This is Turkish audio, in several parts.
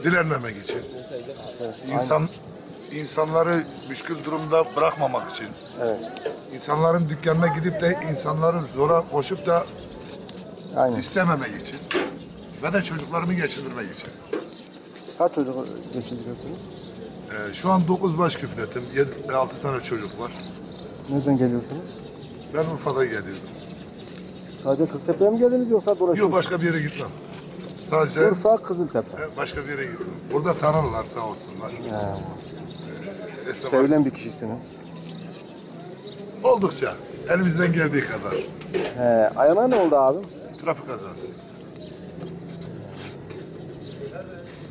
dilenmemek için. Evet. İnsanları müşkül durumda bırakmamak için. Evet. İnsanların dükkanına gidip de insanları zora koşup da Aynen. istememek için. Ve de çocuklarımı geçindirmek için. Kaç çocuk geçindiriyorsunuz? Şu an 9 baş küfletim. 6 tane çocuk var. Nereden geliyorsunuz? Ben Urfa'da geliyorum. Sadece Kızıltepe'ye mi geldiniz yoksa dolaşıyor Yok, musunuz? başka bir yere gitmem. Sadece Urfa, Kızıltepe. başka bir yere gitmem. Burada tanırlar sağ olsunlar. He. Esnaf- Sevilen bir kişisiniz. Oldukça. Elimizden geldiği kadar. He. Ayağına ne oldu abim? Trafik kazası.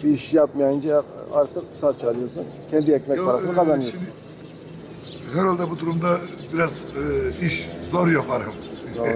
Bir iş yapmayınca artık saç alıyorsun. Kendi ekmek Yo, parasını kazanıyorsun. Şimdi herhalde bu durumda biraz iş zor yaparım. Doğru.